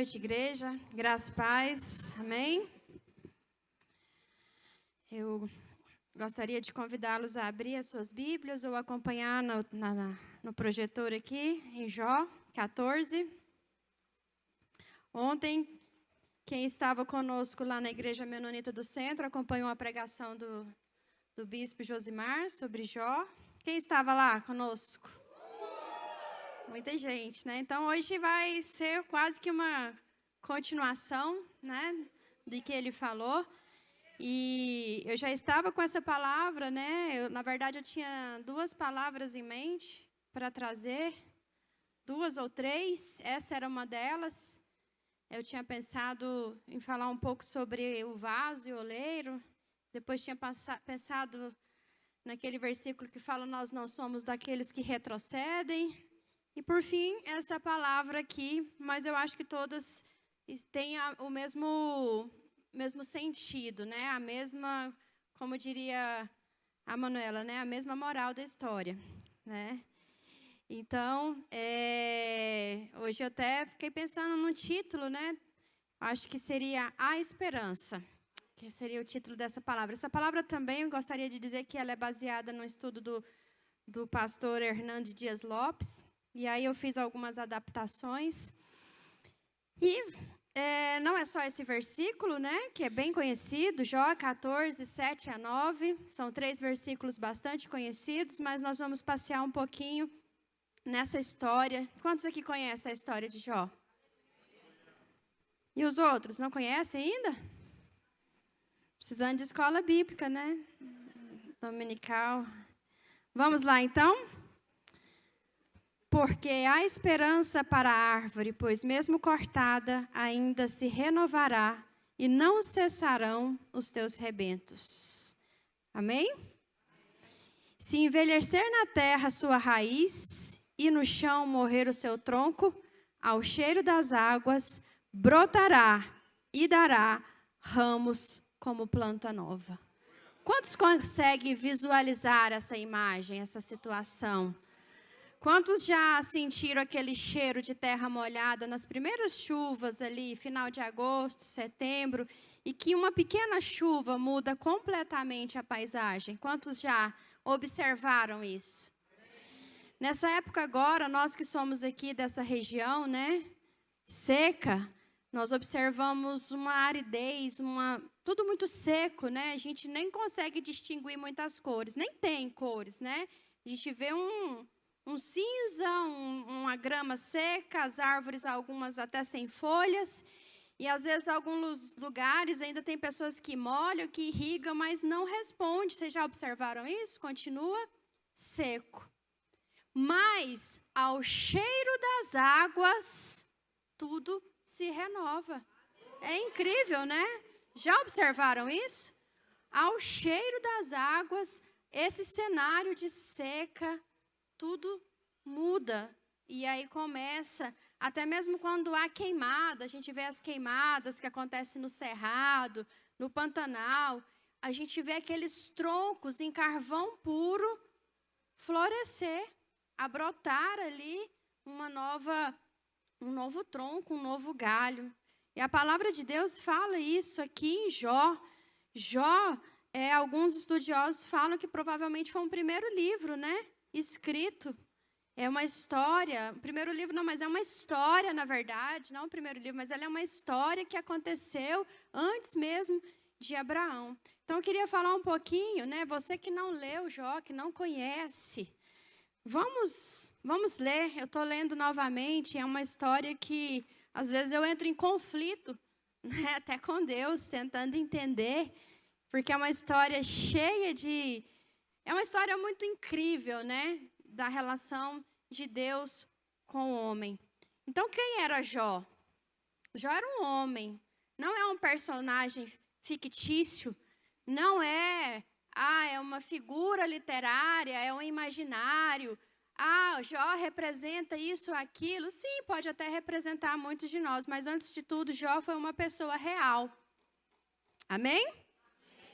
noite, igreja. Graça e paz. Amém? Eu gostaria de convidá-los a abrir as suas Bíblias ou acompanhar no projetor aqui, em Jó 14. Ontem, quem estava conosco lá na Igreja Menonita do Centro acompanhou a pregação do Bispo Josimar sobre Jó. Quem estava lá conosco? Muita gente, né? Então, hoje vai ser quase que uma continuação, né, do que ele falou. E eu já estava com essa palavra, né? Na verdade, eu tinha duas palavras em mente para trazer, duas ou três. Essa era uma delas. Eu tinha pensado em falar um pouco sobre o vaso e o oleiro. Depois tinha pensado naquele versículo que fala: nós não somos daqueles que retrocedem. E, por fim, essa palavra aqui, mas eu acho que todas têm o mesmo sentido, né? A mesma, como diria a Manuela, né? A mesma moral da história, né? Então, hoje eu até fiquei pensando no título, né? Acho que seria A Esperança, que seria o título dessa palavra. Essa palavra também eu gostaria de dizer que ela é baseada no estudo do pastor Hernandes Dias Lopes. E aí eu fiz algumas adaptações. E não é só esse versículo, né, que é bem conhecido, Jó 14, 7 a 9. São 3 versículos bastante conhecidos, mas nós vamos passear um pouquinho nessa história. Quantos aqui conhecem a história de Jó? E os outros, não conhecem ainda? Precisando de escola bíblica, né? Dominical. Vamos lá, então? Porque há esperança para a árvore, pois mesmo cortada, ainda se renovará, e não cessarão os teus rebentos. Amém? Se envelhecer na terra sua raiz, e no chão morrer o seu tronco, ao cheiro das águas, brotará e dará ramos como planta nova. Quantos conseguem visualizar essa imagem, essa situação? Quantos já sentiram aquele cheiro de terra molhada nas primeiras chuvas ali, final de agosto, setembro, e que uma pequena chuva muda completamente a paisagem? Quantos já observaram isso? Nessa época agora, nós que somos aqui dessa região, né, seca, nós observamos uma aridez, tudo muito seco, né? A gente nem consegue distinguir muitas cores, nem tem cores, né? A gente vê um cinza, uma grama seca, as árvores, algumas até sem folhas. E, às vezes, em alguns lugares ainda tem pessoas que molham, que irrigam, mas não respondem. Vocês já observaram isso? Continua seco. Mas, ao cheiro das águas, tudo se renova. É incrível, né? Já observaram isso? Ao cheiro das águas, esse cenário de seca, tudo muda. E aí começa, até mesmo quando há queimada, a gente vê as queimadas que acontecem no Cerrado, no Pantanal, a gente vê aqueles troncos em carvão puro florescer, a brotar ali um novo tronco, um novo galho. E a palavra de Deus fala isso aqui em Jó. Jó, alguns estudiosos falam que provavelmente foi um primeiro livro, né? Escrito. É uma história, o primeiro livro não, mas é uma história, na verdade, não o primeiro livro, mas ela é uma história que aconteceu antes mesmo de Abraão. Então, eu queria falar um pouquinho, né, você que não leu Jó, que não conhece, vamos ler. Eu estou lendo novamente, é uma história que, às vezes, eu entro em conflito, né, até com Deus, tentando entender, porque é uma história cheia de... É uma história muito incrível, né? Da relação de Deus com o homem. Então, quem era Jó? Jó era um homem. Não é um personagem fictício. Não é uma figura literária, é um imaginário. Jó representa isso ou aquilo. Sim, pode até representar muitos de nós, mas antes de tudo, Jó foi uma pessoa real. Amém?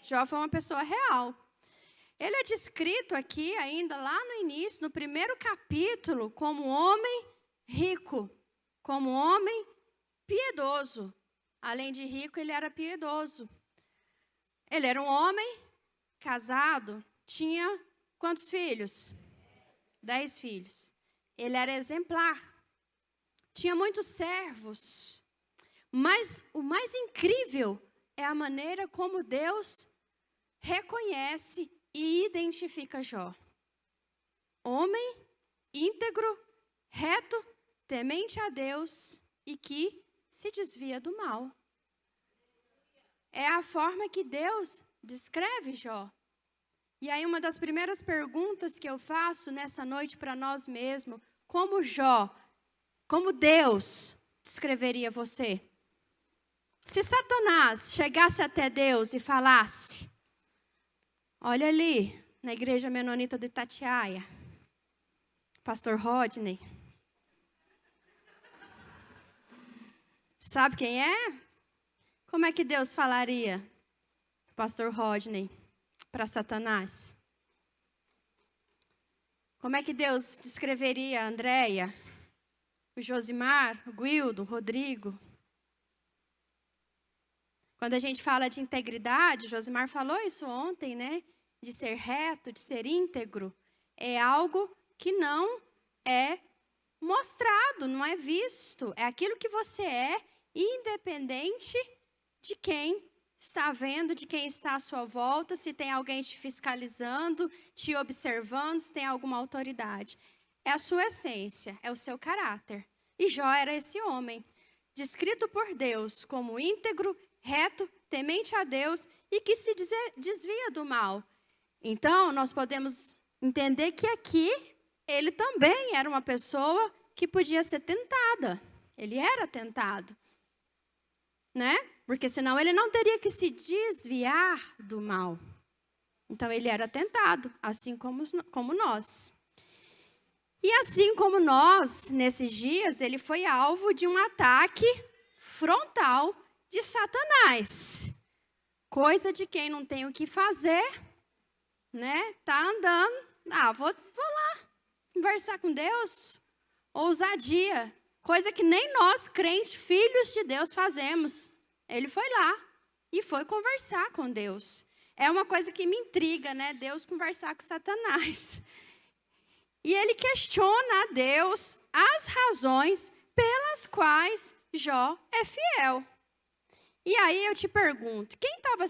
Jó foi uma pessoa real. Ele é descrito aqui, ainda lá no início, no primeiro capítulo, como um homem rico, como um homem piedoso. Além de rico, ele era piedoso. Ele era um homem casado, tinha quantos filhos? 10 filhos. Ele era exemplar. Tinha muitos servos. Mas o mais incrível é a maneira como Deus reconhece e identifica Jó. Homem íntegro, reto, temente a Deus e que se desvia do mal. É a forma que Deus descreve Jó. E aí uma das primeiras perguntas que eu faço nessa noite para nós mesmos, como Deus descreveria você? Se Satanás chegasse até Deus e falasse, olha ali, na igreja menonita do Itatiaia, pastor Rodney, sabe quem é? Como é que Deus falaria, pastor Rodney, para Satanás? Como é que Deus descreveria a Andréia, o Josimar, o Guildo, o Rodrigo? Quando a gente fala de integridade, o Josimar falou isso ontem, né? De ser reto, de ser íntegro. É algo que não é mostrado, não é visto. É aquilo que você é, independente de quem está vendo, de quem está à sua volta, se tem alguém te fiscalizando, te observando, se tem alguma autoridade. É a sua essência, é o seu caráter. E Jó era esse homem, descrito por Deus como íntegro, reto, temente a Deus e que se desvia do mal. Então, nós podemos entender que aqui ele também era uma pessoa que podia ser tentada. Ele era tentado, né? Porque senão ele não teria que se desviar do mal. Então, ele era tentado, assim como nós. E assim como nós, nesses dias, ele foi alvo de um ataque frontal de Satanás. Coisa de quem não tem o que fazer, né? Tá andando. Vou lá conversar com Deus. Ousadia. Coisa que nem nós, crentes, filhos de Deus, fazemos. Ele foi lá e foi conversar com Deus. É uma coisa que me intriga, né? Deus conversar com Satanás. E ele questiona a Deus as razões pelas quais Jó é fiel. E aí eu te pergunto, quem estava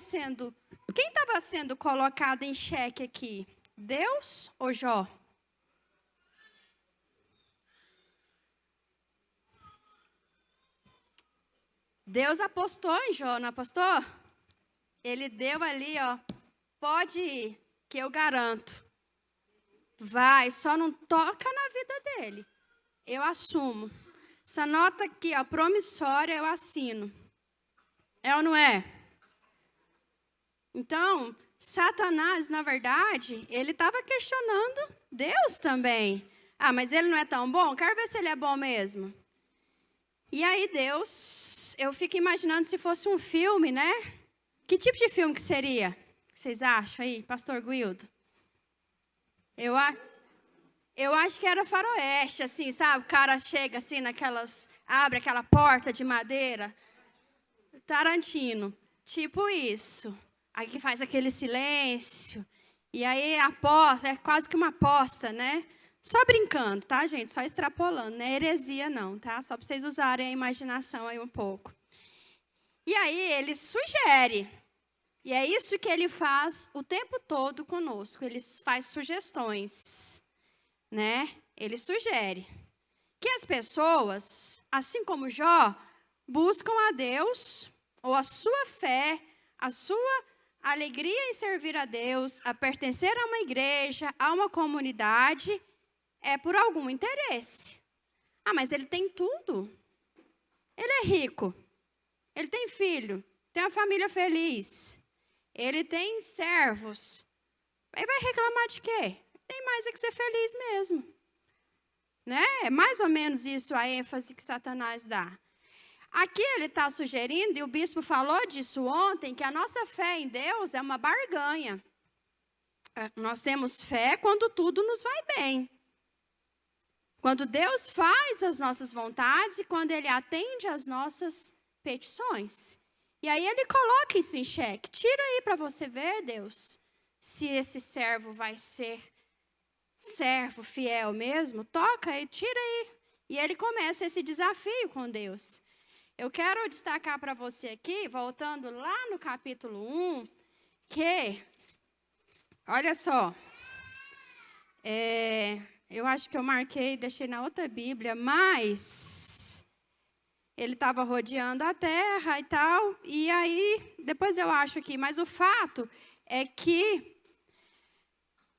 sendo colocado em xeque aqui? Deus ou Jó? Deus apostou em Jó, não apostou? Ele deu ali, ó, pode ir, que eu garanto. Vai, só não toca na vida dele. Eu assumo. Essa nota aqui, ó, promissória, eu assino. É ou não é? Então, Satanás, na verdade, ele estava questionando Deus também. Mas ele não é tão bom? Quero ver se ele é bom mesmo. E aí Deus, eu fico imaginando se fosse um filme, né? Que tipo de filme que seria? Vocês acham aí, pastor Guildo? Eu acho que era faroeste, assim, sabe? O cara chega assim abre aquela porta de madeira. Tarantino, tipo isso. Aí faz aquele silêncio. E aí aposta, é quase que uma aposta, né? Só brincando, tá, gente? Só extrapolando, não é heresia não, tá? Só para vocês usarem a imaginação aí um pouco. E aí ele sugere. E é isso que ele faz o tempo todo conosco. Ele faz sugestões, né? Ele sugere que as pessoas, assim como Jó, buscam a Deus, ou a sua fé, a sua alegria em servir a Deus, a pertencer a uma igreja, a uma comunidade, é por algum interesse. Mas ele tem tudo. Ele é rico. Ele tem filho. Tem uma família feliz. Ele tem servos. Ele vai reclamar de quê? Tem mais é que ser feliz mesmo. Né? É mais ou menos isso a ênfase que Satanás dá. Aqui ele está sugerindo, e o bispo falou disso ontem, que a nossa fé em Deus é uma barganha. Nós temos fé quando tudo nos vai bem. Quando Deus faz as nossas vontades e quando Ele atende às nossas petições. E aí Ele coloca isso em xeque. Tira aí para você ver, Deus, se esse servo vai ser servo fiel mesmo. Toca aí, tira aí. E Ele começa esse desafio com Deus. Eu quero destacar para você aqui, voltando lá no capítulo 1, que, olha só, eu acho que eu marquei, deixei na outra Bíblia, mas ele estava rodeando a terra e tal, e aí, depois eu acho aqui, mas o fato é que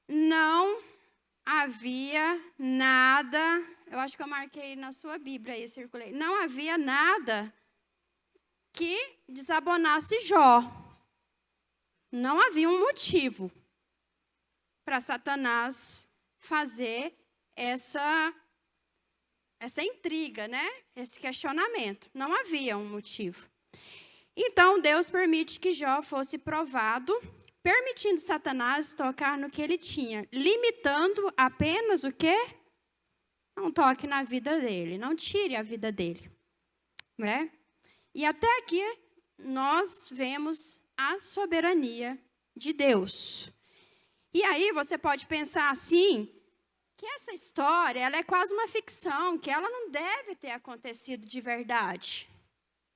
não havia nada, eu acho que eu marquei na sua Bíblia aí, circulei, não havia nada que desabonasse Jó. Não havia um motivo para Satanás fazer essa intriga, né? Esse questionamento. Não havia um motivo. Então, Deus permite que Jó fosse provado, permitindo Satanás tocar no que ele tinha, limitando apenas o quê? Não toque na vida dele, não tire a vida dele. Né? E até aqui nós vemos a soberania de Deus. E aí você pode pensar assim, que essa história ela é quase uma ficção, que ela não deve ter acontecido de verdade.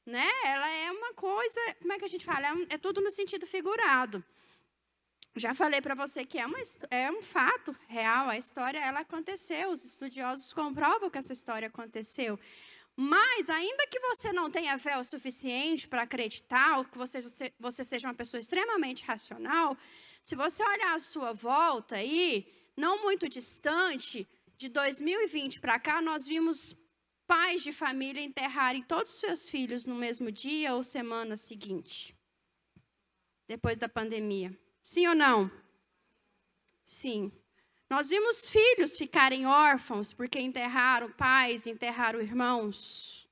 Né? Ela é uma coisa, como é que a gente fala? É tudo no sentido figurado. Já falei para você que é um fato real, a história ela aconteceu, os estudiosos comprovam que essa história aconteceu. Mas, ainda que você não tenha fé o suficiente para acreditar, ou que você seja uma pessoa extremamente racional, se você olhar à sua volta aí, não muito distante, de 2020 para cá, nós vimos pais de família enterrarem todos os seus filhos no mesmo dia ou semana seguinte, depois da pandemia. Sim ou não? Sim. Nós vimos filhos ficarem órfãos porque enterraram pais, enterraram irmãos.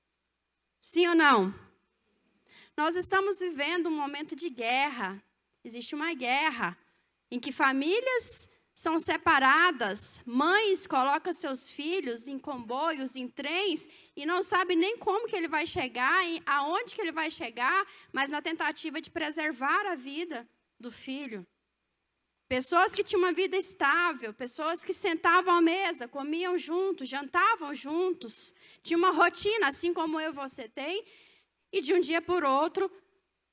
Sim ou não? Nós estamos vivendo um momento de guerra. Existe uma guerra em que famílias são separadas, mães colocam seus filhos em comboios, em trens, e não sabem nem como que ele vai chegar, aonde que ele vai chegar, mas na tentativa de preservar a vida do filho. Pessoas que tinham uma vida estável, pessoas que sentavam à mesa, comiam juntos, jantavam juntos, tinham uma rotina, assim como eu e você tem, e de um dia por outro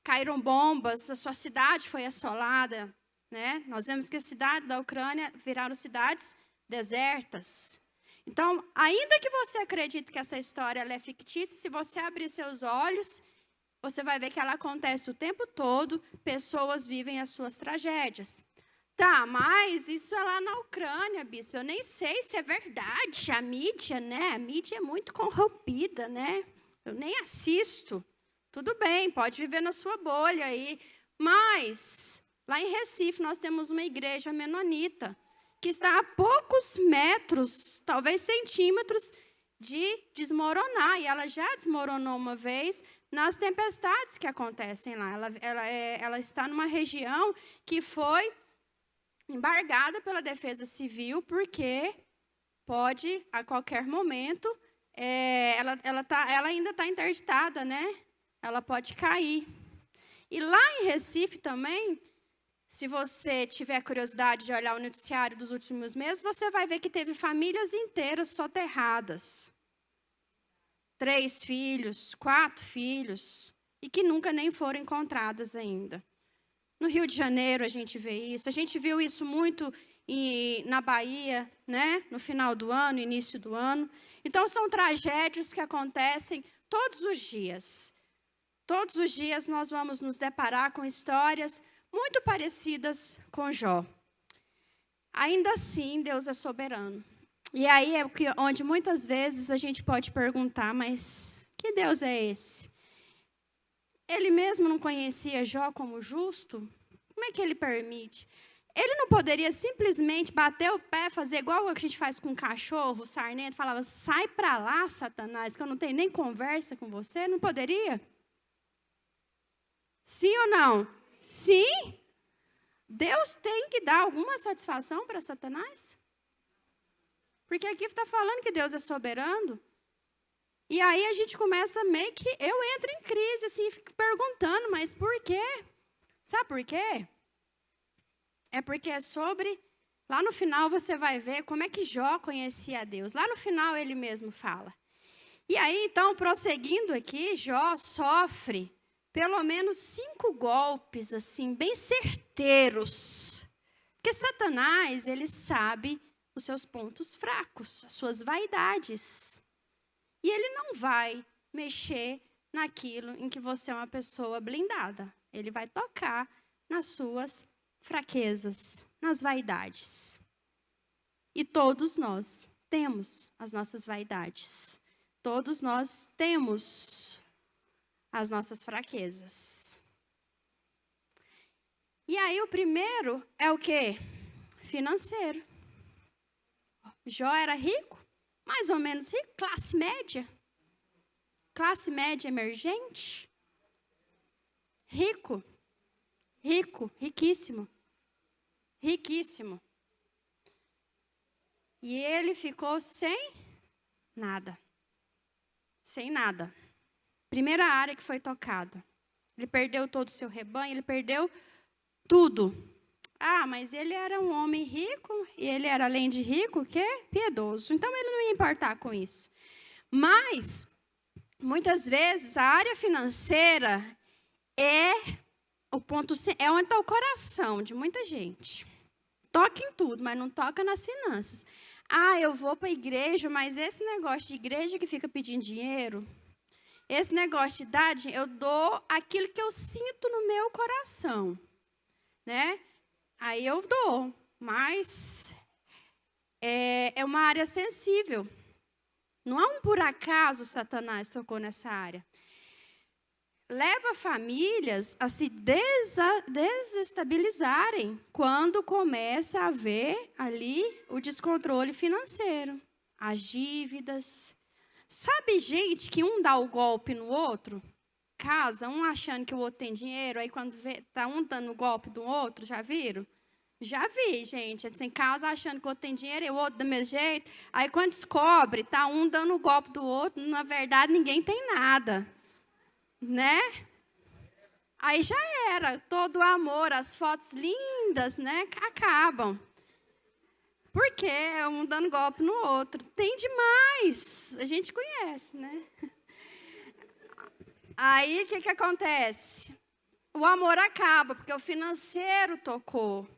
caíram bombas, a sua cidade foi assolada. Né? Nós vemos que as cidades da Ucrânia viraram cidades desertas. Então, ainda que você acredite que essa história ela é fictícia, se você abrir seus olhos, você vai ver que ela acontece o tempo todo, pessoas vivem as suas tragédias. Tá, mas isso é lá na Ucrânia, bispo. Eu nem sei se é verdade. A mídia, né? A mídia é muito corrompida, né? Eu nem assisto. Tudo bem, pode viver na sua bolha aí. Mas, lá em Recife, nós temos uma igreja menonita, que está a poucos metros, talvez centímetros, de desmoronar. E ela já desmoronou uma vez nas tempestades que acontecem lá. Ela está numa região que foi embargada pela Defesa Civil, porque pode, a qualquer momento, ela ainda está interditada, né? Ela pode cair. E lá em Recife também, se você tiver curiosidade de olhar o noticiário dos últimos meses, você vai ver que teve famílias inteiras soterradas. 3 filhos, 4 filhos, e que nunca nem foram encontradas ainda. No Rio de Janeiro a gente vê isso. A gente viu isso muito na Bahia, né? No final do ano, início do ano. Então, são tragédias que acontecem todos os dias. Todos os dias nós vamos nos deparar com histórias muito parecidas com Jó. Ainda assim, Deus é soberano. E aí é onde muitas vezes a gente pode perguntar, mas que Deus é esse? Ele mesmo não conhecia Jó como justo? Como é que ele permite? Ele não poderia simplesmente bater o pé, fazer igual a gente faz com um cachorro, o sarnento, falava, sai para lá, Satanás, que eu não tenho nem conversa com você? Não poderia? Sim ou não? Sim. Deus tem que dar alguma satisfação para Satanás? Porque aqui está falando que Deus é soberano. E aí a gente começa meio que, eu entro em crise, assim, fico perguntando, mas por quê? Sabe por quê? É porque é sobre, lá no final você vai ver como é que Jó conhecia a Deus. Lá no final ele mesmo fala. E aí, então, prosseguindo aqui, Jó sofre pelo menos 5 golpes, assim, bem certeiros. Porque Satanás, ele sabe os seus pontos fracos, as suas vaidades. E ele não vai mexer naquilo em que você é uma pessoa blindada. Ele vai tocar nas suas fraquezas, nas vaidades. E todos nós temos as nossas vaidades. Todos nós temos as nossas fraquezas. E aí o primeiro é o quê? Financeiro. Jó era rico, mais ou menos rico, classe média. Classe média emergente. Rico, riquíssimo. Riquíssimo. E ele ficou sem nada. Sem nada. Primeira área que foi tocada. Ele perdeu todo o seu rebanho, ele perdeu tudo. Ah, mas ele era um homem rico, e ele era, além de rico, o quê? Piedoso. Então, ele não ia importar com isso. Mas, muitas vezes, a área financeira é o ponto, é onde está o coração de muita gente. Toca em tudo, mas não toca nas finanças. Ah, eu vou para a igreja, mas esse negócio de igreja que fica pedindo dinheiro, esse negócio de dar dinheiro, eu dou aquilo que eu sinto no meu coração, né? Aí eu dou, mas é uma área sensível. Não é um por acaso Satanás tocou nessa área. Leva famílias a se desestabilizarem quando começa a haver ali o descontrole financeiro, as dívidas. Sabe gente que um dá o golpe no outro? Casa, um achando que o outro tem dinheiro, aí quando está um dando o golpe do outro, já viram? Já vi, gente, assim, casa achando que o outro tem dinheiro e o outro do mesmo jeito. Aí quando descobre, está um dando o golpe do outro, na verdade ninguém tem nada. Né? Aí já era, todo o amor, as fotos lindas, né, acabam. Por quê? Um dando golpe no outro. Tem demais, a gente conhece, né? Aí, o que acontece? O amor acaba, porque o financeiro tocou,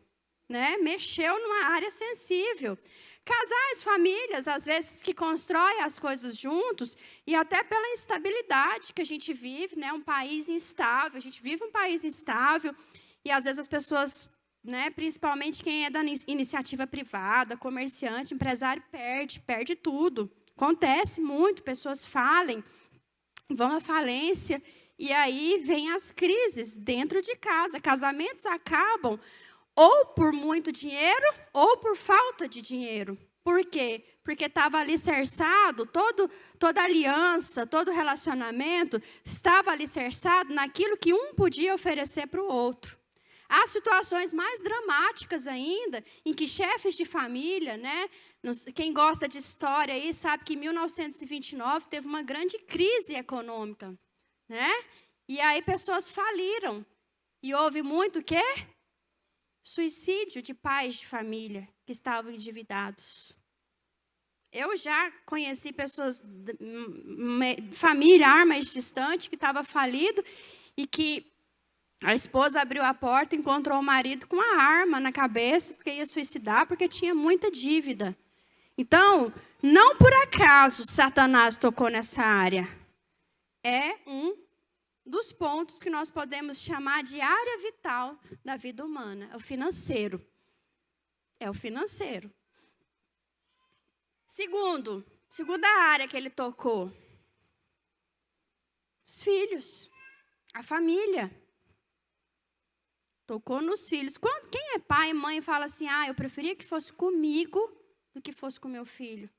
né? Mexeu numa área sensível. Casais, famílias, às vezes, que constroem as coisas juntos, e até pela instabilidade que a gente vive, né? Um país instável, a gente vive um país instável, e às vezes as pessoas, né? Principalmente quem é da iniciativa privada, comerciante, empresário, perde tudo. Acontece muito, pessoas falem, vão à falência, e aí vem as crises dentro de casa. Casamentos acabam ou por muito dinheiro, ou por falta de dinheiro. Por quê? Porque estava alicerçado, toda aliança, todo relacionamento, estava alicerçado naquilo que um podia oferecer para o outro. Há situações mais dramáticas ainda, em que chefes de família, né, quem gosta de história aí sabe que em 1929 teve uma grande crise econômica, né? E aí pessoas faliram. E houve muito o quê? Suicídio de pais de família que estavam endividados. Eu já conheci pessoas, familiar mais distante, que estava falido e que a esposa abriu a porta e encontrou o marido com uma arma na cabeça, porque ia suicidar, porque tinha muita dívida. Então, não por acaso Satanás tocou nessa área. É um dos pontos que nós podemos chamar de área vital da vida humana. É o financeiro. É o financeiro. Segunda área que ele tocou. Os filhos. A família. Tocou nos filhos. Quem é pai e mãe fala assim, eu preferia que fosse comigo do que fosse com meu filho.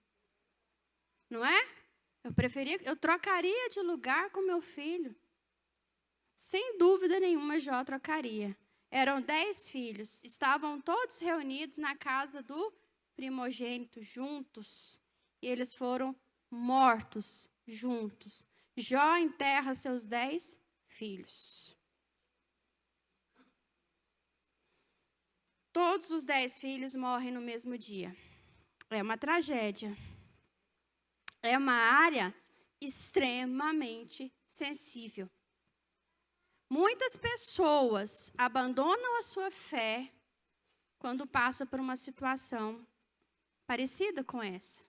Não é? Eu trocaria de lugar com meu filho. Sem dúvida nenhuma, Jó trocaria. Eram 10 filhos. Estavam todos reunidos na casa do primogênitos juntos e eles foram mortos juntos. Jó enterra seus 10 filhos. Todos os 10 filhos morrem no mesmo dia. É uma tragédia. É uma área extremamente sensível. Muitas pessoas abandonam a sua fé quando passam por uma situação parecida com essa.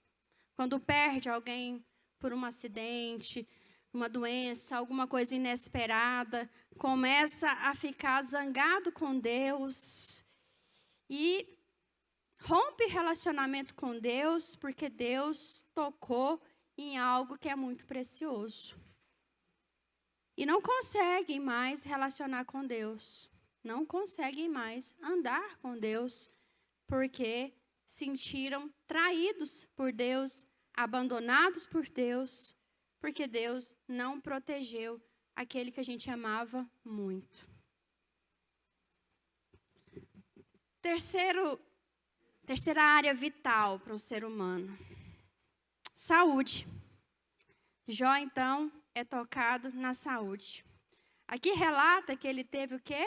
Quando perde alguém por um acidente, uma doença, alguma coisa inesperada, começa a ficar zangado com Deus e rompe relacionamento com Deus porque Deus tocou em algo que é muito precioso. E não conseguem mais relacionar com Deus. Não conseguem mais andar com Deus porque sentiram traídos por Deus, abandonados por Deus, porque Deus não protegeu aquele que a gente amava muito. Terceira área vital para um ser humano. Saúde. Jó, então, é tocado na saúde. Aqui relata que ele teve o quê?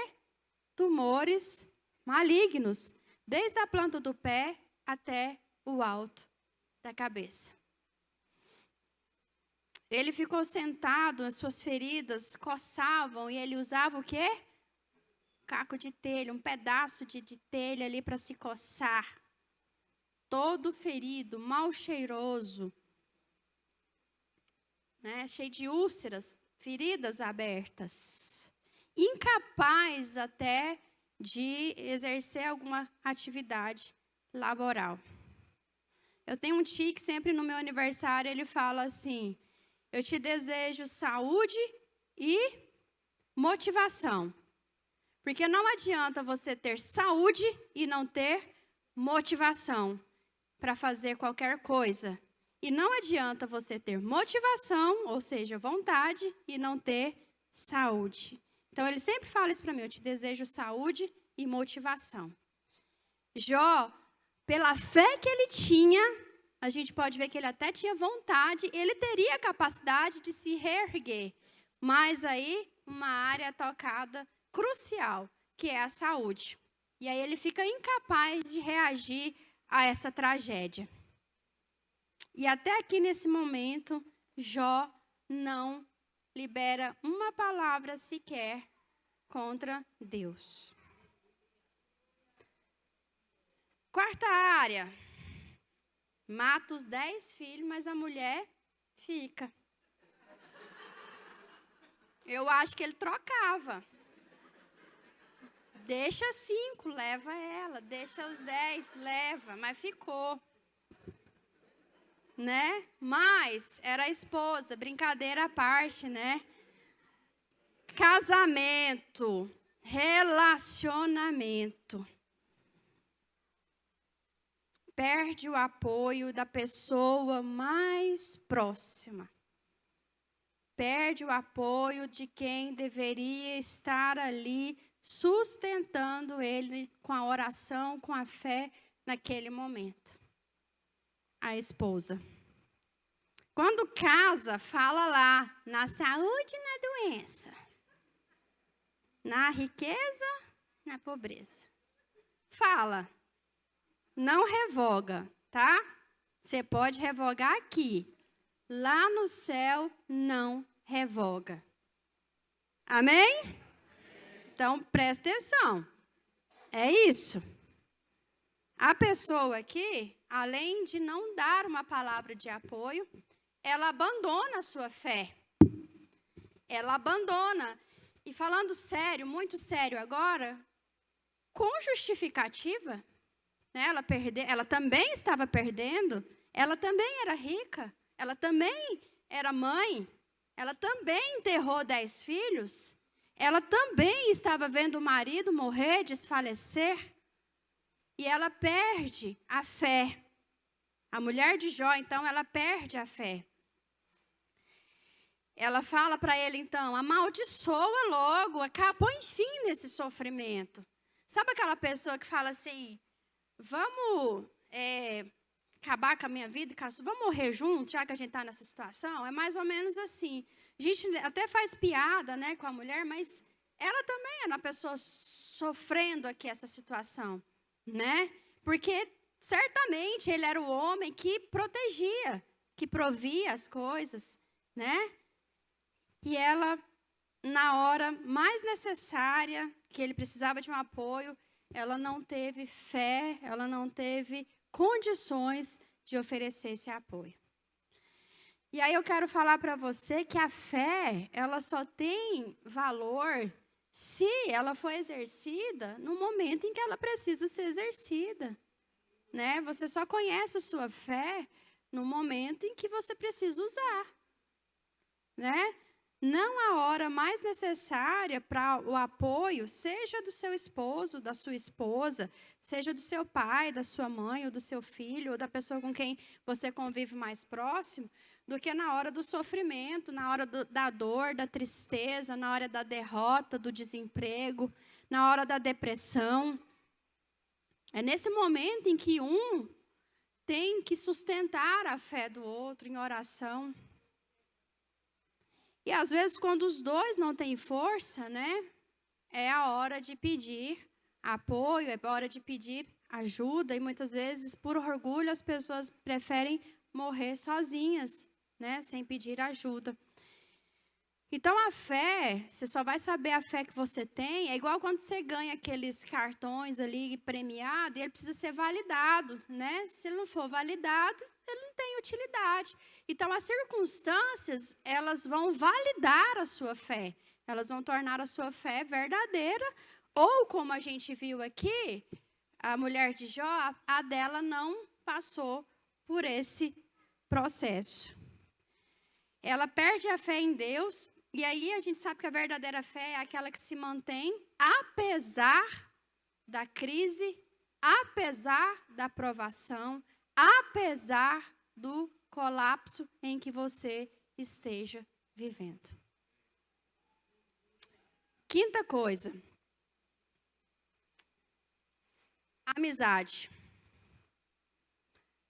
Tumores malignos, desde a planta do pé até o alto da cabeça. Ele ficou sentado, as suas feridas coçavam e ele usava o quê? Caco de telha, um pedaço de telha ali para se coçar. Todo ferido, mal cheiroso, né? Cheio de úlceras, feridas abertas. Incapaz até de exercer alguma atividade laboral. Eu tenho um tio que sempre no meu aniversário ele fala assim: eu te desejo saúde e motivação. Porque não adianta você ter saúde e não ter motivação para fazer qualquer coisa. E não adianta você ter motivação, ou seja, vontade, e não ter saúde. Então, ele sempre fala isso para mim: eu te desejo saúde e motivação. Jó, pela fé que ele tinha, a gente pode ver que ele até tinha vontade, ele teria a capacidade de se reerguer. Mas aí, uma área tocada crucial, que é a saúde. E aí ele fica incapaz de reagir a essa tragédia. E até aqui nesse momento, Jó não libera uma palavra sequer contra Deus. Quarta área. Mata os 10 filhos, mas a mulher fica. Eu acho que ele trocava. Deixa 5, leva ela. Deixa os 10, leva. Mas ficou. Né? Mas era a esposa, brincadeira à parte, né? Casamento, relacionamento. Perde o apoio da pessoa mais próxima. Perde o apoio de quem deveria estar ali sustentando ele com a oração, com a fé naquele momento. A esposa. Quando casa, fala lá, na saúde e na doença. Na riqueza, na pobreza. Fala. Não revoga, tá? Você pode revogar aqui. Lá no céu, não revoga. Amém? Então, presta atenção. É isso. A pessoa aqui, além de não dar uma palavra de apoio, ela abandona a sua fé. Ela abandona. E falando sério, muito sério agora, com justificativa, né? Ela também estava perdendo, ela também era rica, ela também era mãe, ela também enterrou 10 filhos, ela também estava vendo o marido morrer, desfalecer, e ela perde a fé. A mulher de Jó, então, ela perde a fé. Ela fala para ele, então, amaldiçoa logo, põe fim nesse sofrimento. Sabe aquela pessoa que fala assim, vamos acabar com a minha vida, vamos morrer junto, já que a gente está nessa situação? É mais ou menos assim. A gente até faz piada, né, com a mulher, mas ela também era uma pessoa sofrendo aqui essa situação, né? Porque certamente ele era o homem que protegia, que provia as coisas, né? E ela, na hora mais necessária, que ele precisava de um apoio, ela não teve fé, ela não teve condições de oferecer esse apoio. E aí eu quero falar para você que a fé, ela só tem valor se ela for exercida no momento em que ela precisa ser exercida, né? Você só conhece a sua fé no momento em que você precisa usar, né? Não a hora mais necessária para o apoio, seja do seu esposo, da sua esposa, seja do seu pai, da sua mãe, ou do seu filho, ou da pessoa com quem você convive mais próximo, do que na hora do sofrimento, na hora da dor, da tristeza, na hora da derrota, do desemprego, na hora da depressão. É nesse momento em que um tem que sustentar a fé do outro em oração. E às vezes, quando os dois não têm força, né, é a hora de pedir apoio, é a hora de pedir ajuda. E muitas vezes, por orgulho, as pessoas preferem morrer sozinhas, né, sem pedir ajuda. Então, a fé, você só vai saber a fé que você tem, é igual quando você ganha aqueles cartões ali premiados, e ele precisa ser validado, né? Se ele não for validado, ele não tem utilidade. Então, as circunstâncias, elas vão validar a sua fé, elas vão tornar a sua fé verdadeira, ou como a gente viu aqui, a mulher de Jó, a dela não passou por esse processo. Ela perde a fé em Deus. E aí a gente sabe que a verdadeira fé é aquela que se mantém apesar da crise, apesar da provação, apesar do colapso em que você esteja vivendo. Quinta coisa. Amizade.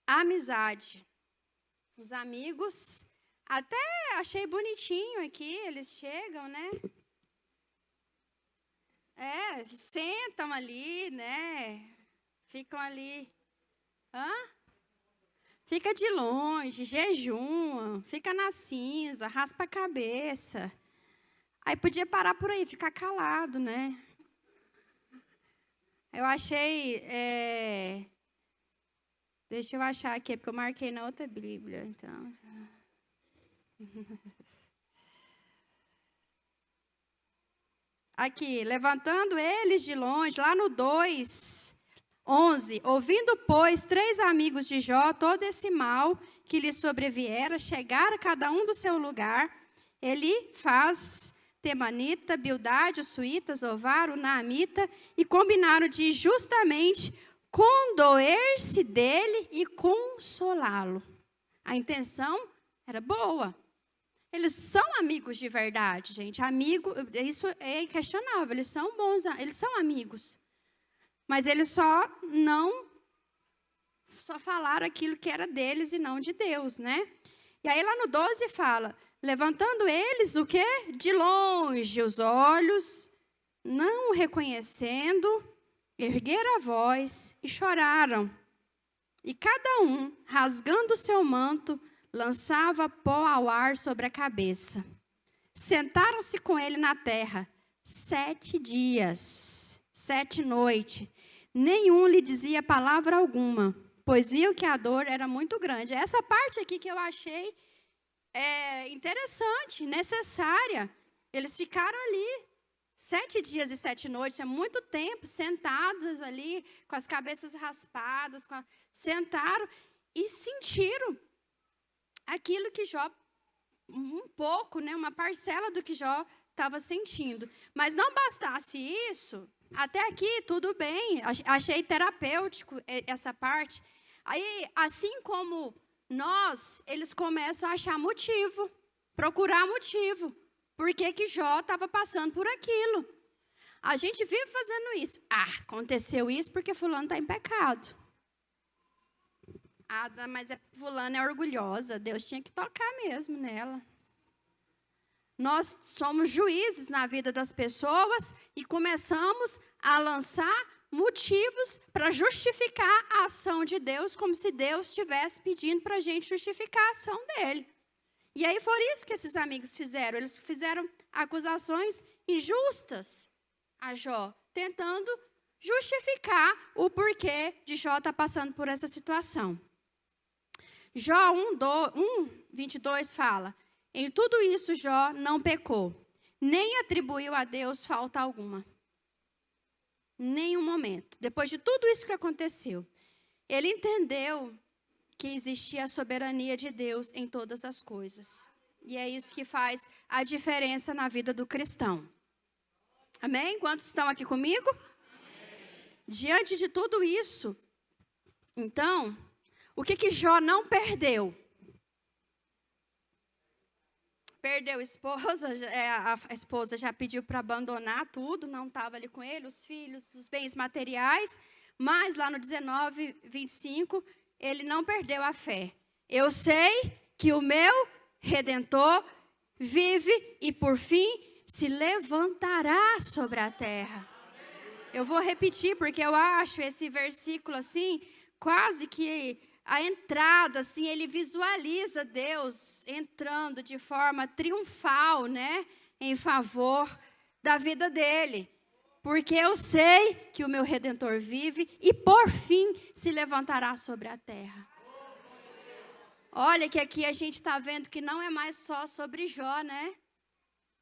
Amizade. Os amigos... Até achei bonitinho aqui, eles chegam, né? Sentam ali, né? Ficam ali. Fica de longe, jejum, fica na cinza, raspa a cabeça. Aí podia parar por aí, ficar calado, né? Eu achei... Deixa eu achar aqui, porque eu marquei na outra Bíblia, então... Aqui, levantando eles de longe, lá no 2:11, ouvindo, pois, 3 amigos de Jó, todo esse mal que lhe sobreviera, chegaram cada um do seu lugar, Elifaz, Temanita, Bildade, os suítas, Zovar, o Naamita, e combinaram de justamente condoer-se dele e consolá-lo. A intenção era boa. Eles são amigos de verdade, gente. Amigo, isso é inquestionável. Eles são bons, eles são amigos. Mas eles só falaram aquilo que era deles e não de Deus, né? E aí lá no 12 fala, levantando eles o quê? De longe os olhos, não o reconhecendo, ergueram a voz e choraram. E cada um, rasgando o seu manto, lançava pó ao ar sobre a cabeça. Sentaram-se com ele na terra 7 dias, 7 noites. Nenhum lhe dizia palavra alguma, pois viu que a dor era muito grande. Essa parte aqui que eu achei interessante, necessária. Eles ficaram ali 7 dias e 7 noites, é muito tempo, sentados ali, com as cabeças raspadas, sentaram e sentiram aquilo que Jó, um pouco, né, uma parcela do que Jó estava sentindo. Mas não bastasse isso, até aqui tudo bem, achei terapêutico essa parte. Aí, assim como nós, eles começam a achar motivo, procurar motivo. Por que Jó estava passando por aquilo? A gente vive fazendo isso. Aconteceu isso porque fulano está em pecado. Mas fulana é orgulhosa. Deus tinha que tocar mesmo nela. Nós somos juízes na vida das pessoas e começamos a lançar motivos para justificar a ação de Deus, como se Deus estivesse pedindo para a gente justificar a ação dele. E aí foi isso que esses amigos fizeram. Eles fizeram acusações injustas a Jó, tentando justificar o porquê de Jó estar passando por essa situação. Jó 1:22 fala: em tudo isso Jó não pecou, nem atribuiu a Deus falta alguma. Nenhum momento. Depois de tudo isso que aconteceu, ele entendeu que existia a soberania de Deus em todas as coisas. E é isso que faz a diferença na vida do cristão. Amém? Quantos estão aqui comigo? Amém. Diante de tudo isso, então, o que Jó não perdeu? Perdeu a esposa, a esposa já pediu para abandonar tudo, não estava ali com ele, os filhos, os bens materiais, mas lá no 19:25, ele não perdeu a fé. Eu sei que o meu Redentor vive e por fim se levantará sobre a terra. Eu vou repetir porque eu acho esse versículo assim, quase que a entrada, assim, ele visualiza Deus entrando de forma triunfal, né, em favor da vida dele. Porque eu sei que o meu Redentor vive e por fim se levantará sobre a terra. Olha que aqui a gente está vendo que não é mais só sobre Jó, né?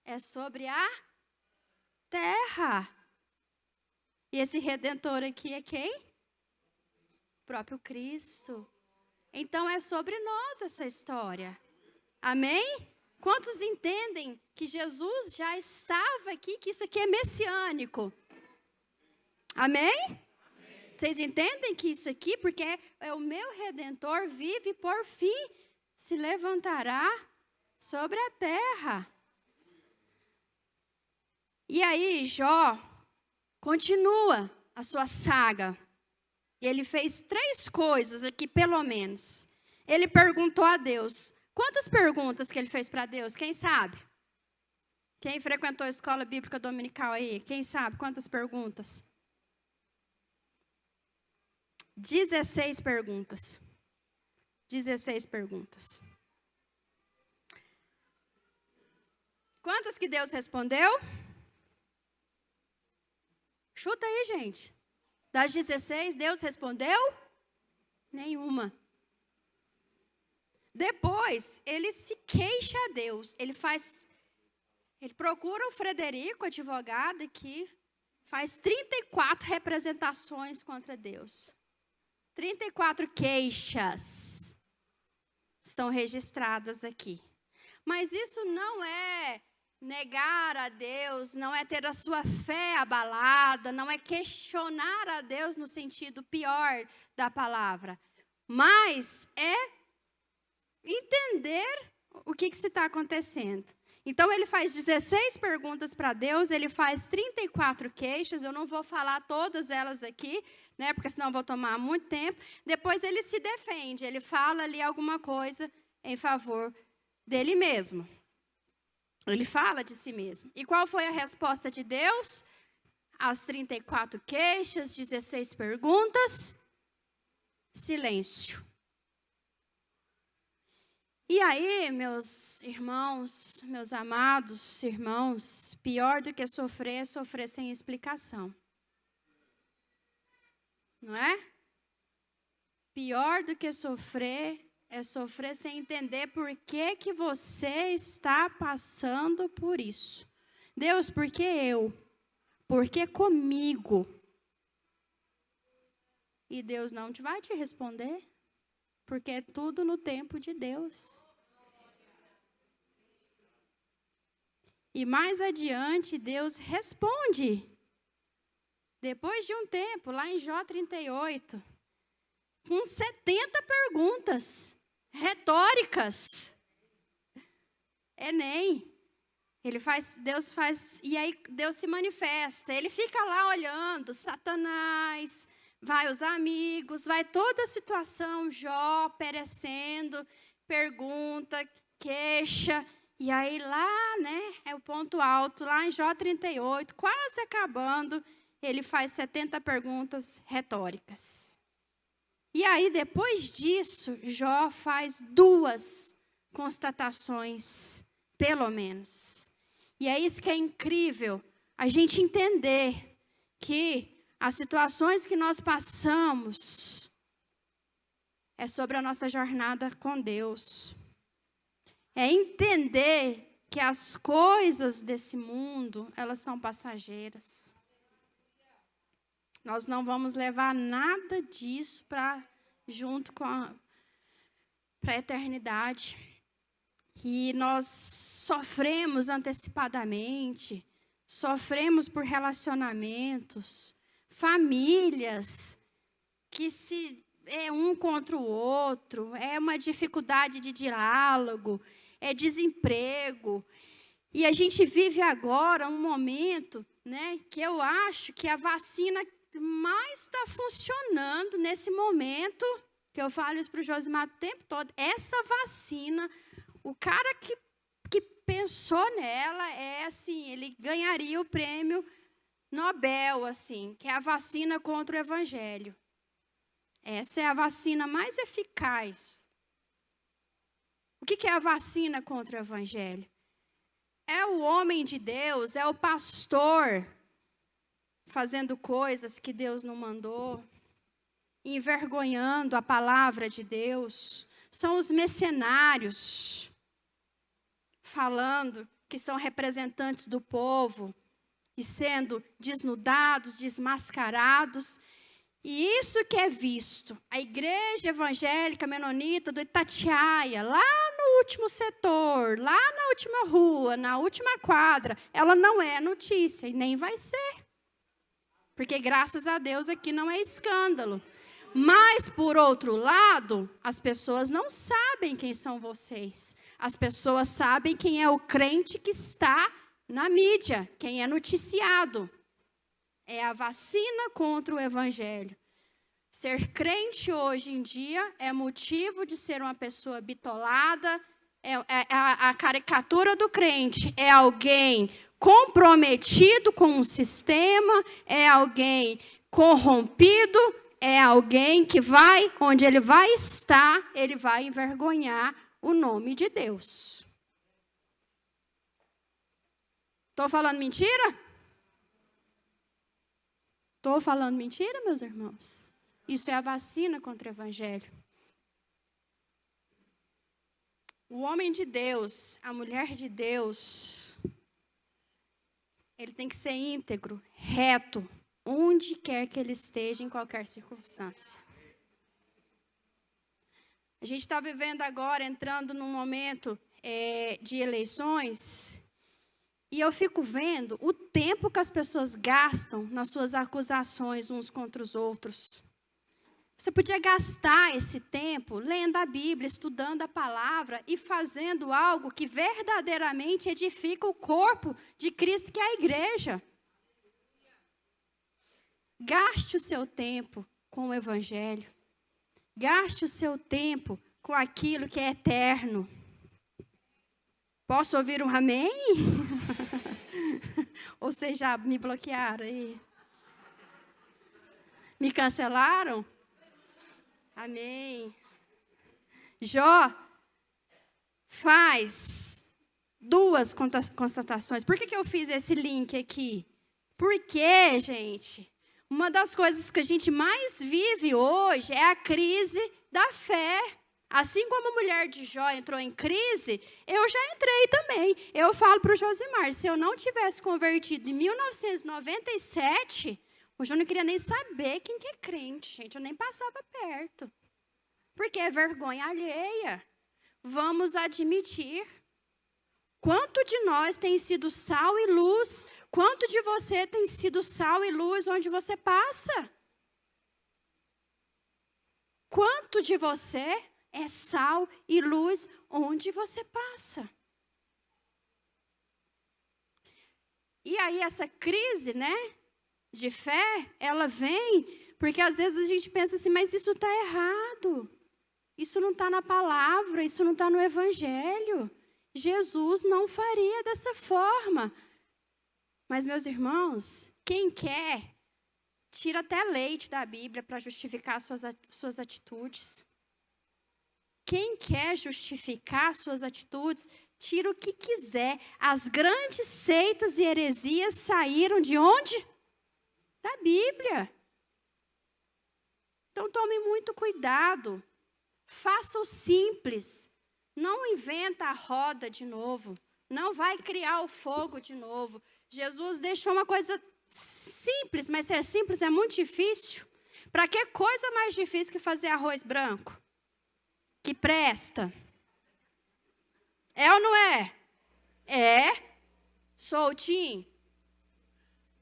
É sobre a terra. E esse Redentor aqui é quem? O próprio Cristo. Então é sobre nós essa história. Amém? Quantos entendem que Jesus já estava aqui, que isso aqui é messiânico? Amém? Amém. Vocês entendem que isso aqui, porque é o meu Redentor vive e por fim se levantará sobre a terra. E aí Jó continua a sua saga. E ele fez 3 coisas aqui, pelo menos. Ele perguntou a Deus. Quantas perguntas que ele fez para Deus? Quem sabe? Quem frequentou a escola bíblica dominical aí? Quem sabe? Quantas perguntas? 16 perguntas. 16 perguntas. Quantas que Deus respondeu? Chuta aí, gente. Das 16, Deus respondeu? Nenhuma. Depois, ele se queixa a Deus. Ele procura o Frederico, advogado, aqui, faz 34 representações contra Deus. 34 queixas estão registradas aqui. Mas isso não é negar a Deus, não é ter a sua fé abalada, não é questionar a Deus no sentido pior da palavra, mas é entender o que se está acontecendo. Então, ele faz 16 perguntas para Deus, ele faz 34 queixas, eu não vou falar todas elas aqui, né, porque senão eu vou tomar muito tempo. Depois ele se defende, ele fala ali alguma coisa em favor dele mesmo. Ele fala de si mesmo. E qual foi a resposta de Deus? As 34 queixas, 16 perguntas, silêncio. E aí, meus irmãos, meus amados irmãos, pior do que sofrer é sofrer sem explicação. Não é? Pior do que sofrer é sofrer sem entender por que você está passando por isso. Deus, por que eu? Por que comigo? E Deus não vai te responder, porque é tudo no tempo de Deus. E mais adiante, Deus responde. Depois de um tempo, lá em Jó 38, com 70 perguntas retóricas. Enem. Deus faz, e aí Deus se manifesta. Ele fica lá olhando, Satanás, vai os amigos, vai toda a situação, Jó perecendo, pergunta, queixa. E aí lá, né, é o ponto alto, lá em Jó 38, quase acabando, ele faz 70 perguntas retóricas. E aí, depois disso, Jó faz 2 constatações, pelo menos. E é isso que é incrível, a gente entender que as situações que nós passamos é sobre a nossa jornada com Deus. É entender que as coisas desse mundo, elas são passageiras. Nós não vamos levar nada disso para junto com a eternidade. E nós sofremos antecipadamente, sofremos por relacionamentos, famílias que é um contra o outro, é uma dificuldade de diálogo, é desemprego. E a gente vive agora um momento, né, que eu acho que a vacina mais está funcionando nesse momento, que eu falo isso para o Josimar o tempo todo, essa vacina, o cara que pensou nela, assim, ele ganharia o prêmio Nobel, assim, que é a vacina contra o Evangelho. Essa é a vacina mais eficaz. O que é a vacina contra o Evangelho? É o homem de Deus, é o pastor fazendo coisas que Deus não mandou, envergonhando a palavra de Deus. São os mercenários falando que são representantes do povo e sendo desnudados, desmascarados. E isso que é visto. A igreja evangélica menonita do Itatiaia, lá no último setor, lá na última rua, na última quadra, ela não é notícia e nem vai ser. Porque, graças a Deus, aqui não é escândalo. Mas, por outro lado, as pessoas não sabem quem são vocês. As pessoas sabem quem é o crente que está na mídia, quem é noticiado. É a vacina contra o Evangelho. Ser crente hoje em dia é motivo de ser uma pessoa bitolada. A caricatura do crente é alguém comprometido com um sistema, é alguém corrompido, é alguém que vai, onde ele vai estar, ele vai envergonhar o nome de Deus. Estou falando mentira? Estou falando mentira, meus irmãos? Isso é a vacina contra o Evangelho. O homem de Deus, a mulher de Deus, ele tem que ser íntegro, reto, onde quer que ele esteja, em qualquer circunstância. A gente está vivendo agora, entrando num momento de eleições, e eu fico vendo o tempo que as pessoas gastam nas suas acusações uns contra os outros. Você podia gastar esse tempo lendo a Bíblia, estudando a palavra e fazendo algo que verdadeiramente edifica o corpo de Cristo, que é a igreja. Gaste o seu tempo com o Evangelho. Gaste o seu tempo com aquilo que é eterno. Posso ouvir um amém? Ou vocês já me bloquearam aí? Me cancelaram? Amém. Jó faz 2 constatações. Por que eu fiz esse link aqui? Porque, gente, uma das coisas que a gente mais vive hoje é a crise da fé. Assim como a mulher de Jó entrou em crise, eu já entrei também. Eu falo para o Josimar, se eu não tivesse convertido em 1997... hoje eu não queria nem saber quem que é crente, gente. Eu nem passava perto. Porque é vergonha alheia. Vamos admitir. Quanto de nós tem sido sal e luz? Quanto de você tem sido sal e luz onde você passa? Quanto de você é sal e luz onde você passa? E aí essa crise, né, de fé, ela vem Porque às vezes a gente pensa assim, mas isso está errado. Isso não está na palavra, isso não está no Evangelho. Jesus não faria dessa forma. Mas, meus irmãos, quem quer, tira até leite da Bíblia para justificar suas atitudes. Quem quer justificar suas atitudes, tira o que quiser. As grandes seitas e heresias saíram de onde? Da Bíblia. Então, tome muito cuidado. Faça o simples. Não inventa a roda de novo. Não vai criar o fogo de novo. Jesus deixou uma coisa simples, mas ser simples é muito difícil. Para que coisa mais difícil que fazer arroz branco? Que presta. É ou não é? É. Soltinho.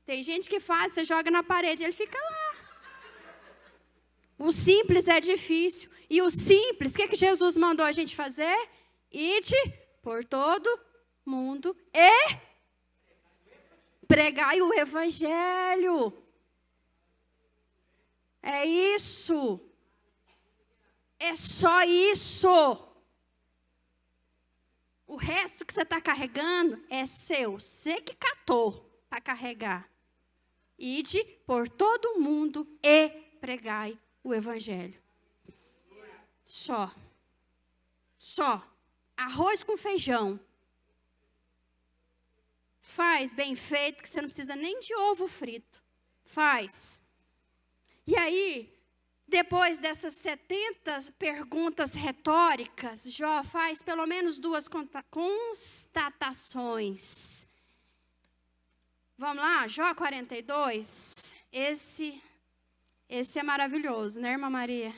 Tem gente que faz, você joga na parede e ele fica lá. O simples é difícil. E o simples, o que Jesus mandou a gente fazer? Ide por todo mundo e pregai o Evangelho. É isso. É só isso. O resto que você está carregando é seu. Você que catou para carregar. Ide por todo mundo e pregai o Evangelho. Só. Arroz com feijão. Faz bem feito, que você não precisa nem de ovo frito. Faz. E aí, depois dessas 70 perguntas retóricas, Jó faz pelo menos 2 constatações. Vamos lá, Jó 42. Esse é maravilhoso, né, irmã Maria?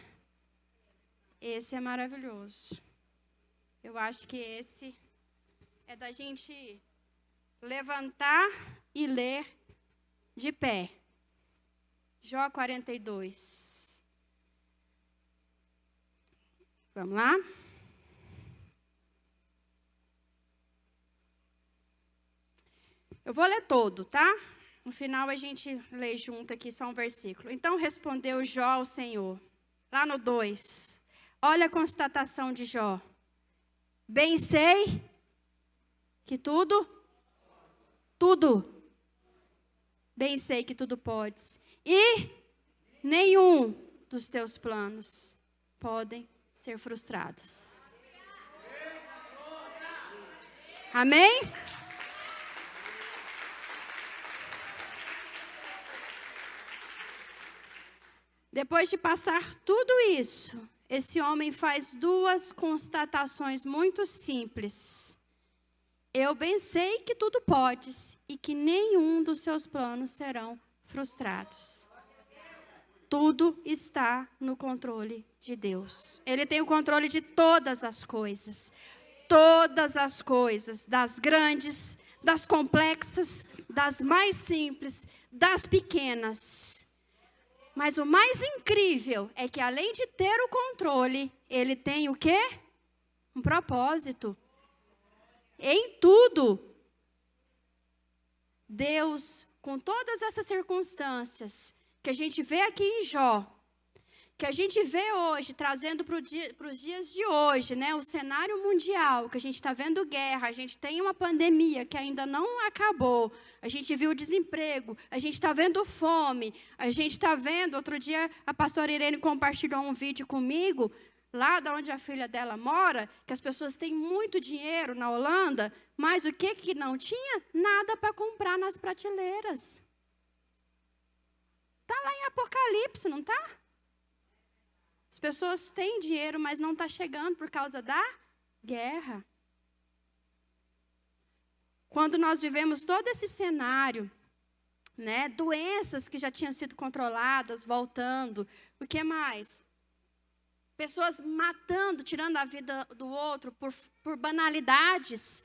Esse é maravilhoso. Eu acho que esse é da gente levantar e ler de pé. Jó 42. Vamos lá? Eu vou ler todo, tá? No final a gente lê junto aqui só um versículo. Então respondeu Jó ao Senhor. Lá no 2. Olha a constatação de Jó. Bem sei que tudo. Bem sei que tudo podes. E nenhum dos teus planos podem ser frustrados. Amém? Depois de passar tudo isso, esse homem faz 2 constatações muito simples. Eu bem sei que tudo podes e que nenhum dos seus planos serão frustrados. Tudo está no controle de Deus. Ele tem o controle de todas as coisas. Todas as coisas, das grandes, das complexas, das mais simples, das pequenas. Mas o mais incrível é que, além de ter o controle, ele tem o quê? Um propósito. Em tudo. Deus, com todas essas circunstâncias que a gente vê aqui em Jó, que a gente vê hoje, trazendo para os dias de hoje, né, o cenário mundial, que a gente está vendo guerra, a gente tem uma pandemia que ainda não acabou, a gente viu o desemprego, a gente está vendo fome, a gente está vendo, outro dia a pastora Irene compartilhou um vídeo comigo, lá de onde a filha dela mora, que as pessoas têm muito dinheiro na Holanda, mas o que não tinha? Nada para comprar nas prateleiras. Está lá em Apocalipse, não está? As pessoas têm dinheiro, mas não está chegando por causa da guerra. Quando nós vivemos todo esse cenário, né, doenças que já tinham sido controladas, voltando, o que mais? Pessoas matando, tirando a vida do outro por banalidades,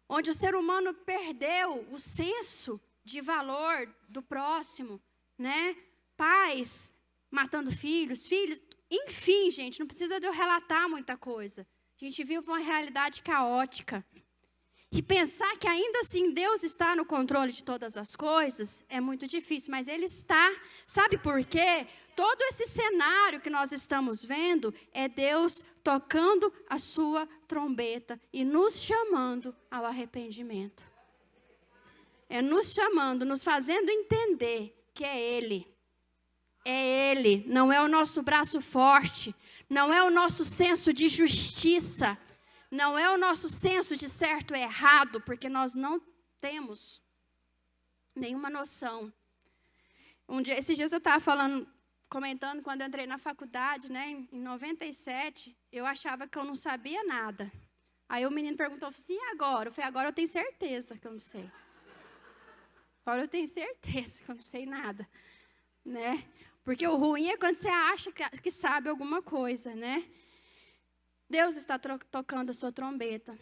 onde o ser humano perdeu o senso de valor do próximo, né? Pais matando filhos, enfim, gente, não precisa de eu relatar muita coisa. A gente vive uma realidade caótica. E pensar que ainda assim Deus está no controle de todas as coisas é muito difícil, mas Ele está. Sabe por quê? Todo esse cenário que nós estamos vendo é Deus tocando a sua trombeta e nos chamando ao arrependimento. É nos chamando, nos fazendo entender que é Ele. É Ele, não é o nosso braço forte, não é o nosso senso de justiça. Não é o nosso senso de certo e errado, porque nós não temos nenhuma noção. Esses dias eu estava comentando, quando eu entrei na faculdade, né, em 97, eu achava que eu não sabia nada. Aí o menino perguntou assim, e agora? Eu falei, agora eu tenho certeza que eu não sei. Agora eu tenho certeza que eu não sei nada, né? Porque o ruim é quando você acha que sabe alguma coisa, né? Deus está tocando a sua trombeta.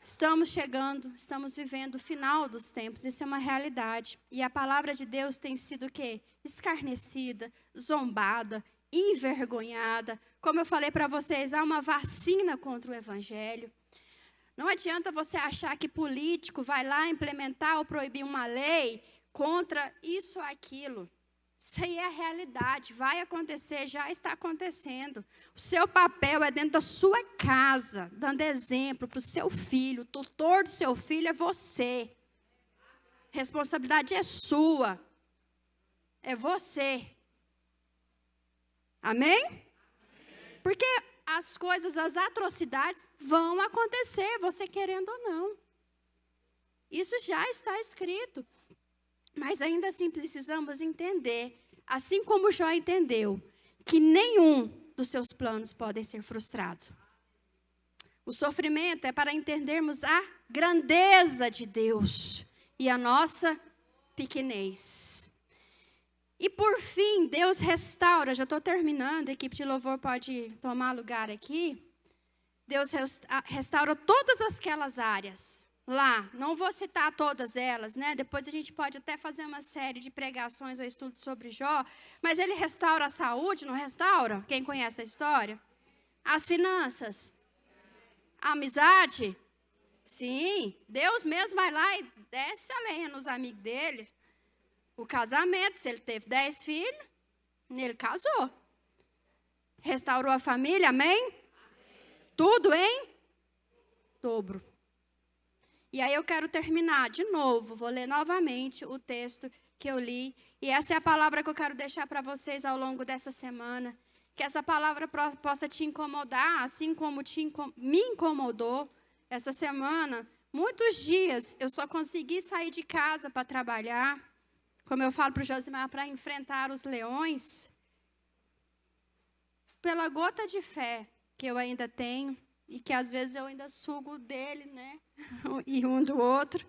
Estamos chegando, estamos vivendo o final dos tempos. Isso é uma realidade. E a palavra de Deus tem sido o quê? Escarnecida, zombada, envergonhada. Como eu falei para vocês, há uma vacina contra o evangelho. Não adianta você achar que político vai lá implementar ou proibir uma lei contra isso ou aquilo. Isso aí é a realidade, vai acontecer, já está acontecendo. O seu papel é dentro da sua casa, dando exemplo para o seu filho. O tutor do seu filho é você. Responsabilidade é sua. É você. Amém? Porque as coisas, as atrocidades vão acontecer, você querendo ou não. Isso já está escrito. Mas ainda assim precisamos entender, assim como Jó entendeu, que nenhum dos seus planos pode ser frustrado. O sofrimento é para entendermos a grandeza de Deus e a nossa pequenez. E por fim, Deus restaura, já estou terminando, a equipe de louvor pode tomar lugar aqui. Deus restaura todas aquelas áreas. Lá, não vou citar todas elas, né? Depois a gente pode até fazer uma série de pregações ou estudos sobre Jó, mas ele restaura a saúde, não restaura? Quem conhece a história? As finanças, a amizade, sim, Deus mesmo vai lá e desce a lenha nos amigos dele. O casamento, se ele teve 10 filhos, ele casou. Restaurou a família, amém? Tudo em dobro. E aí eu quero terminar de novo, vou ler novamente o texto que eu li. E essa é a palavra que eu quero deixar para vocês ao longo dessa semana. Que essa palavra possa te incomodar, assim como me incomodou essa semana. Muitos dias eu só consegui sair de casa para trabalhar, como eu falo para o Josimar, para enfrentar os leões, pela gota de fé que eu ainda tenho. E que às vezes eu ainda sugo dele, né? E um do outro.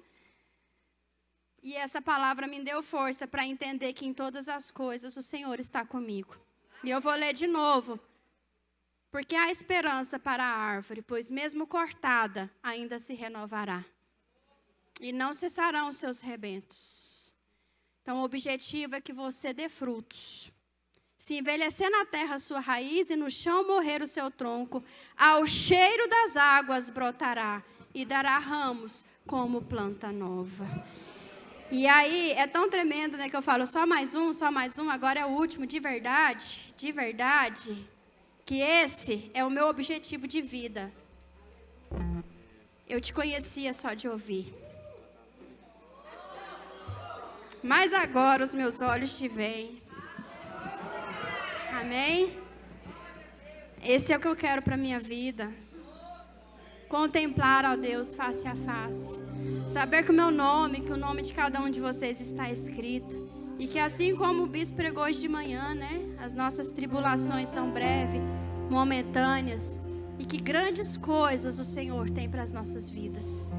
E essa palavra me deu força para entender que em todas as coisas o Senhor está comigo. E eu vou ler de novo. Porque há esperança para a árvore, pois mesmo cortada, ainda se renovará. E não cessarão os seus rebentos. Então o objetivo é que você dê frutos. Se envelhecer na terra a sua raiz e no chão morrer o seu tronco, ao cheiro das águas brotará e dará ramos como planta nova. E aí é tão tremendo, né, que eu falo só mais um, agora é o último, de verdade, que esse é o meu objetivo de vida. Eu te conhecia só de ouvir. Mas agora os meus olhos te veem. Amém? Esse é o que eu quero para a minha vida. Contemplar a Deus face a face. Saber que o meu nome, que o nome de cada um de vocês está escrito. E que assim como o bispo pregou hoje de manhã, né? As nossas tribulações são breves, momentâneas. E que grandes coisas o Senhor tem para as nossas vidas.